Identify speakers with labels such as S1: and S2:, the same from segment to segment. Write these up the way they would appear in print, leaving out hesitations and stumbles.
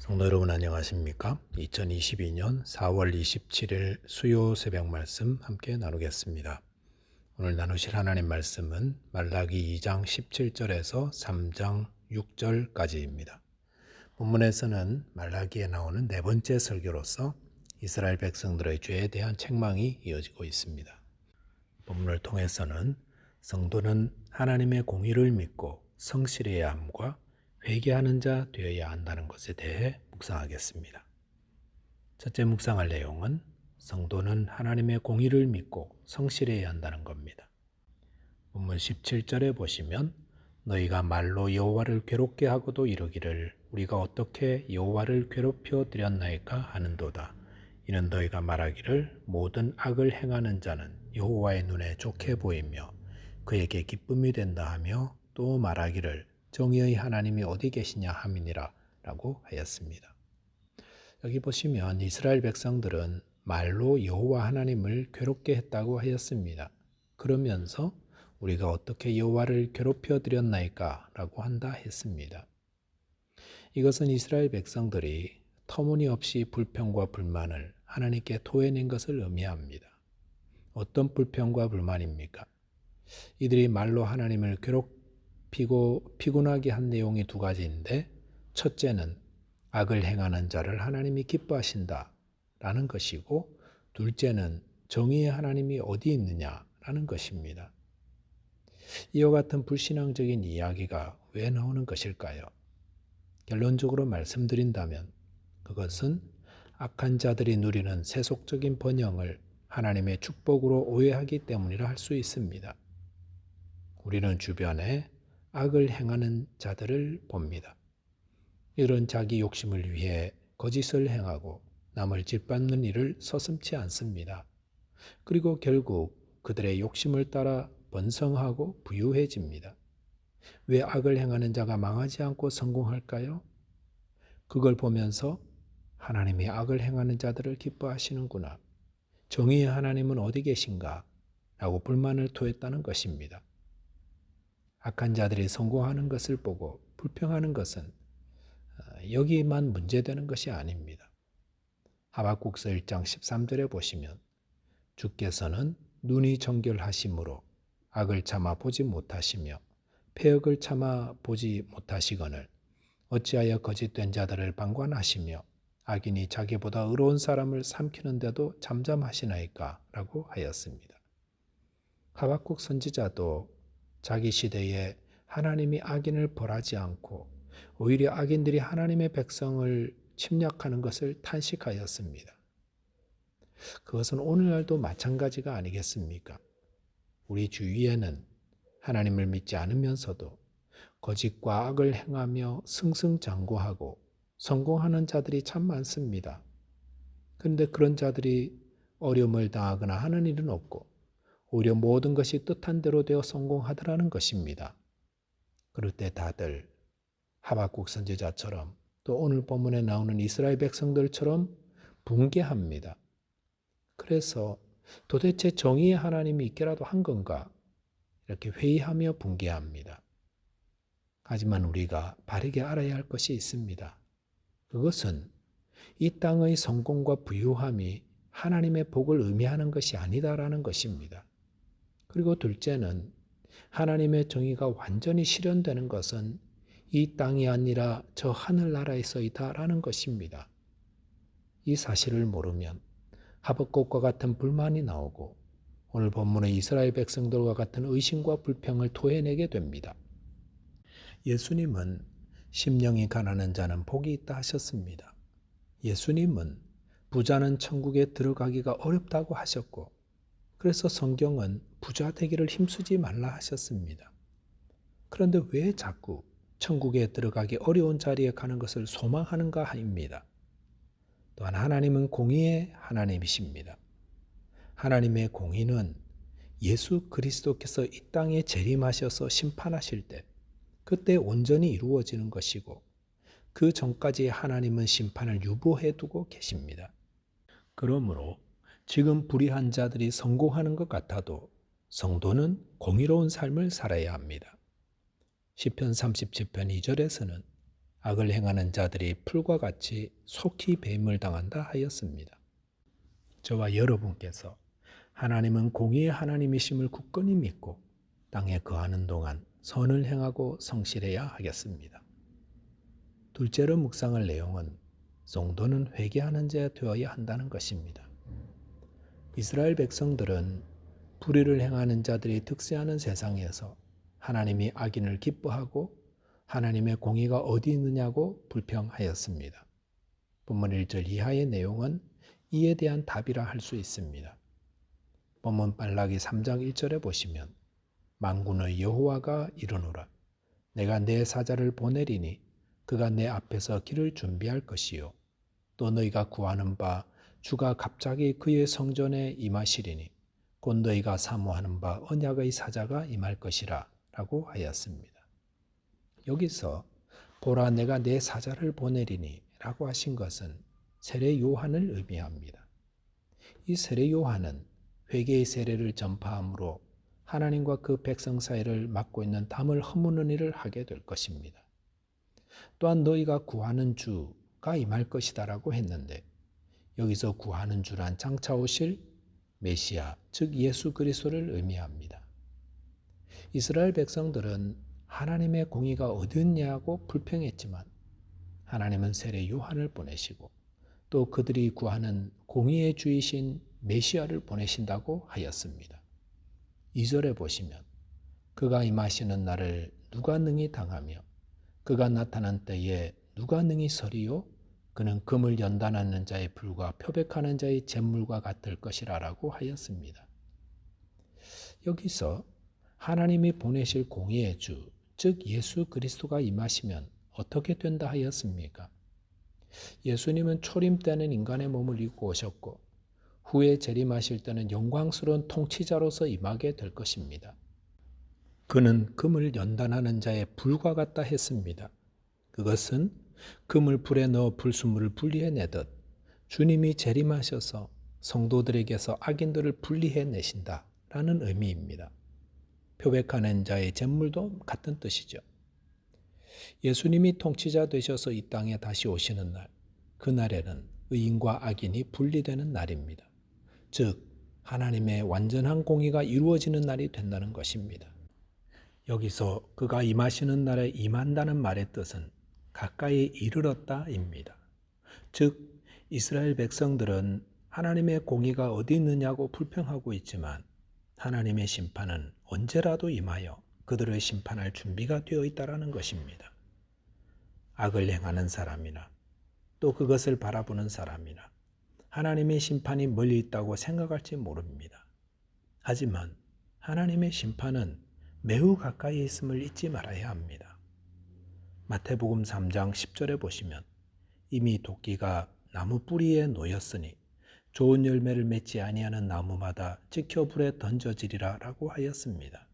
S1: 성도 여러분 안녕하십니까? 2022년 4월 27일 수요 새벽 말씀 함께 나누겠습니다. 오늘 나누실 하나님 말씀은 말라기 2장 17절에서 3장 6절까지입니다. 본문에서는 말라기에 나오는 네 번째 설교로서 이스라엘 백성들의 죄에 대한 책망이 이어지고 있습니다. 본문을 통해서는 성도는 하나님의 공의를 믿고 성실해야 함과 회개하는 자 되어야 한다는 것에 대해 묵상하겠습니다. 첫째 묵상할 내용은 성도는 하나님의 공의를 믿고 성실해야 한다는 겁니다. 본문 17절에 보시면 너희가 말로 여호와를 괴롭게 하고도 이르기를 우리가 어떻게 여호와를 괴롭혀 드렸나이까 하는도다. 이는 너희가 말하기를 모든 악을 행하는 자는 여호와의 눈에 좋게 보이며 그에게 기쁨이 된다 하며 또 말하기를 정의의 하나님이 어디 계시냐 함이니라 라고 하였습니다. 여기 보시면 이스라엘 백성들은 말로 여호와 하나님을 괴롭게 했다고 하였습니다. 그러면서 우리가 어떻게 여호와를 괴롭혀 드렸나이까 라고 한다 했습니다. 이것은 이스라엘 백성들이 터무니없이 불평과 불만을 하나님께 토해낸 것을 의미합니다. 어떤 불평과 불만입니까? 이들이 말로 하나님을 괴롭히고 피곤하게 한 내용이 두 가지인데, 첫째는 악을 행하는 자를 하나님이 기뻐하신다라는 것이고, 둘째는 정의의 하나님이 어디 있느냐라는 것입니다. 이와 같은 불신앙적인 이야기가 왜 나오는 것일까요? 결론적으로 말씀드린다면 그것은 악한 자들이 누리는 세속적인 번영을 하나님의 축복으로 오해하기 때문이라 할 수 있습니다. 우리는 주변에 악을 행하는 자들을 봅니다. 이런 자기 욕심을 위해 거짓을 행하고 남을 짓밟는 일을 서슴지 않습니다. 그리고 결국 그들의 욕심을 따라 번성하고 부유해집니다. 왜 악을 행하는 자가 망하지 않고 성공할까요? 그걸 보면서 하나님이 악을 행하는 자들을 기뻐하시는구나. 정의의 하나님은 어디 계신가? 라고 불만을 토했다는 것입니다. 악한 자들이 성공하는 것을 보고 불평하는 것은 여기만 문제되는 것이 아닙니다. 하박국서 1장 13절에 보시면 주께서는 눈이 정결하심으로 악을 참아 보지 못하시며 패역을 참아 보지 못하시거늘 어찌하여 거짓된 자들을 방관하시며 악인이 자기보다 의로운 사람을 삼키는데도 잠잠하시나이까? 라고 하였습니다. 하박국 선지자도 자기 시대에 하나님이 악인을 벌하지 않고 오히려 악인들이 하나님의 백성을 침략하는 것을 탄식하였습니다. 그것은 오늘날도 마찬가지가 아니겠습니까? 우리 주위에는 하나님을 믿지 않으면서도 거짓과 악을 행하며 승승장구하고 성공하는 자들이 참 많습니다. 그런데 그런 자들이 어려움을 당하거나 하는 일은 없고 오히려 모든 것이 뜻한 대로 되어 성공하더라는 것입니다. 그럴 때 다들 하박국 선지자처럼 또 오늘 본문에 나오는 이스라엘 백성들처럼 붕괴합니다. 그래서 도대체 정의의 하나님이 있게라도 한 건가? 이렇게 회의하며 붕괴합니다. 하지만 우리가 바르게 알아야 할 것이 있습니다. 그것은 이 땅의 성공과 부유함이 하나님의 복을 의미하는 것이 아니다라는 것입니다. 그리고 둘째는 하나님의 정의가 완전히 실현되는 것은 이 땅이 아니라 저 하늘나라에서이다라는 것입니다. 이 사실을 모르면 하박국과 같은 불만이 나오고 오늘 본문의 이스라엘 백성들과 같은 의심과 불평을 토해내게 됩니다. 예수님은 심령이 가난한 자는 복이 있다 하셨습니다. 예수님은 부자는 천국에 들어가기가 어렵다고 하셨고 그래서 성경은 부자 되기를 힘쓰지 말라 하셨습니다. 그런데 왜 자꾸 천국에 들어가기 어려운 자리에 가는 것을 소망하는가 합니다. 또한 하나님은 공의의 하나님이십니다. 하나님의 공의는 예수 그리스도께서 이 땅에 재림하셔서 심판하실 때 그때 온전히 이루어지는 것이고 그 전까지 하나님은 심판을 유보해 두고 계십니다. 그러므로 지금 불의한 자들이 성공하는 것 같아도 성도는 공의로운 삶을 살아야 합니다. 시편 37편 2절에서는 악을 행하는 자들이 풀과 같이 속히 배임당한다 하였습니다. 저와 여러분께서 하나님은 공의의 하나님이심을 굳건히 믿고 땅에 거하는 동안 선을 행하고 성실해야 하겠습니다. 둘째로 묵상할 내용은 성도는 회개하는 자 되어야 한다는 것입니다. 이스라엘 백성들은 불의를 행하는 자들이 득세하는 세상에서 하나님이 악인을 기뻐하고 하나님의 공의가 어디 있느냐고 불평하였습니다. 본문 1절 이하의 내용은 이에 대한 답이라 할 수 있습니다. 본문 말라기 3장 1절에 보시면 만군의 여호와가 이르노라 내가 내 사자를 보내리니 그가 내 앞에서 길을 준비할 것이요 또 너희가 구하는 바 주가 갑자기 그의 성전에 임하시리니 곧 너희가 사모하는 바 언약의 사자가 임할 것이라 라고 하였습니다. 여기서 보라 내가 내 사자를 보내리니 라고 하신 것은 세례 요한을 의미합니다. 이 세례 요한은 회개의 세례를 전파함으로 하나님과 그 백성 사이를 막고 있는 담을 허무는 일을 하게 될 것입니다. 또한 너희가 구하는 주가 임할 것이다 라고 했는데 여기서 구하는 주란 장차 오실 메시아 즉 예수 그리스도를 의미합니다. 이스라엘 백성들은 하나님의 공의가 어디 있냐고 불평했지만 하나님은 세례 요한을 보내시고 또 그들이 구하는 공의의 주이신 메시아를 보내신다고 하였습니다. 2절에 보시면 그가 임하시는 날을 누가 능히 당하며 그가 나타난 때에 누가 능히 서리요 그는 금을 연단하는 자의 불과 표백하는 자의 잿물과 같을 것이라 라고 하였습니다. 여기서 하나님이 보내실 공의의 주, 즉 예수 그리스도가 임하시면 어떻게 된다 하였습니까? 예수님은 초림 때는 인간의 몸을 입고 오셨고 후에 재림하실 때는 영광스러운 통치자로서 임하게 될 것입니다. 그는 금을 연단하는 자의 불과 같다 했습니다. 그것은 금을 불에 넣어 불순물을 분리해내듯 주님이 재림하셔서 성도들에게서 악인들을 분리해내신다라는 의미입니다. 표백하는 자의 잿물도 같은 뜻이죠. 예수님이 통치자 되셔서 이 땅에 다시 오시는 날, 그날에는 의인과 악인이 분리되는 날입니다. 즉 하나님의 완전한 공의가 이루어지는 날이 된다는 것입니다. 여기서 그가 임하시는 날에 임한다는 말의 뜻은 가까이 이르렀다입니다. 즉 이스라엘 백성들은 하나님의 공의가 어디 있느냐고 불평하고 있지만 하나님의 심판은 언제라도 임하여 그들을 심판할 준비가 되어 있다는 것입니다. 악을 행하는 사람이나 또 그것을 바라보는 사람이나 하나님의 심판이 멀리 있다고 생각할지 모릅니다. 하지만 하나님의 심판은 매우 가까이 있음을 잊지 말아야 합니다. 마태복음 3장 10절에 보시면 이미 도끼가 나무 뿌리에 놓였으니 좋은 열매를 맺지 아니하는 나무마다 찍혀 불에 던져지리라 라고 하였습니다.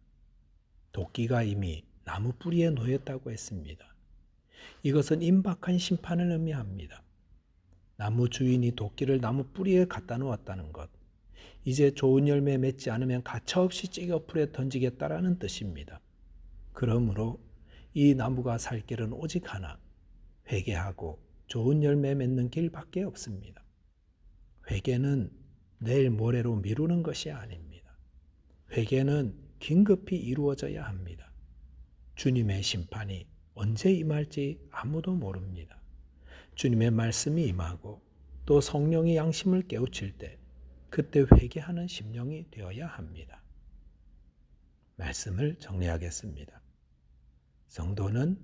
S1: 도끼가 이미 나무 뿌리에 놓였다고 했습니다. 이것은 임박한 심판을 의미합니다. 나무 주인이 도끼를 나무 뿌리에 갖다 놓았다는 것, 이제 좋은 열매 맺지 않으면 가차없이 찍어 불에 던지겠다라는 뜻입니다. 그러므로 이 나무가 살 길은 오직 하나, 회개하고 좋은 열매 맺는 길밖에 없습니다. 회개는 내일 모레로 미루는 것이 아닙니다. 회개는 긴급히 이루어져야 합니다. 주님의 심판이 언제 임할지 아무도 모릅니다. 주님의 말씀이 임하고 또 성령이 양심을 깨우칠 때 그때 회개하는 심령이 되어야 합니다. 말씀을 정리하겠습니다. 성도는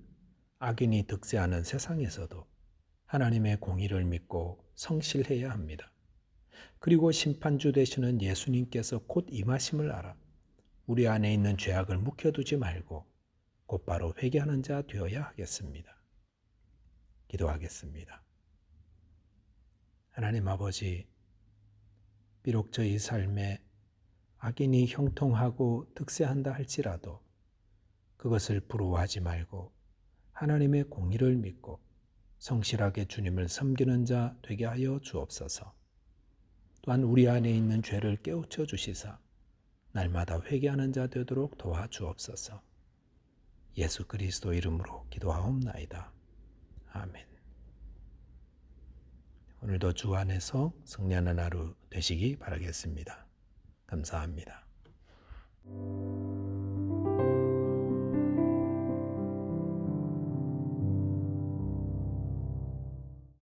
S1: 악인이 득세하는 세상에서도 하나님의 공의를 믿고 성실해야 합니다. 그리고 심판주 되시는 예수님께서 곧 임하심을 알아 우리 안에 있는 죄악을 묵혀두지 말고 곧바로 회개하는 자 되어야 하겠습니다. 기도하겠습니다. 하나님 아버지, 비록 저희 삶에 악인이 형통하고 득세한다 할지라도 그것을 부러워하지 말고 하나님의 공의를 믿고 성실하게 주님을 섬기는 자 되게 하여 주옵소서. 또한 우리 안에 있는 죄를 깨우쳐 주시사 날마다 회개하는 자 되도록 도와주옵소서. 예수 그리스도 이름으로 기도하옵나이다. 아멘. 오늘도 주 안에서 승리하는 하루 되시기 바라겠습니다. 감사합니다.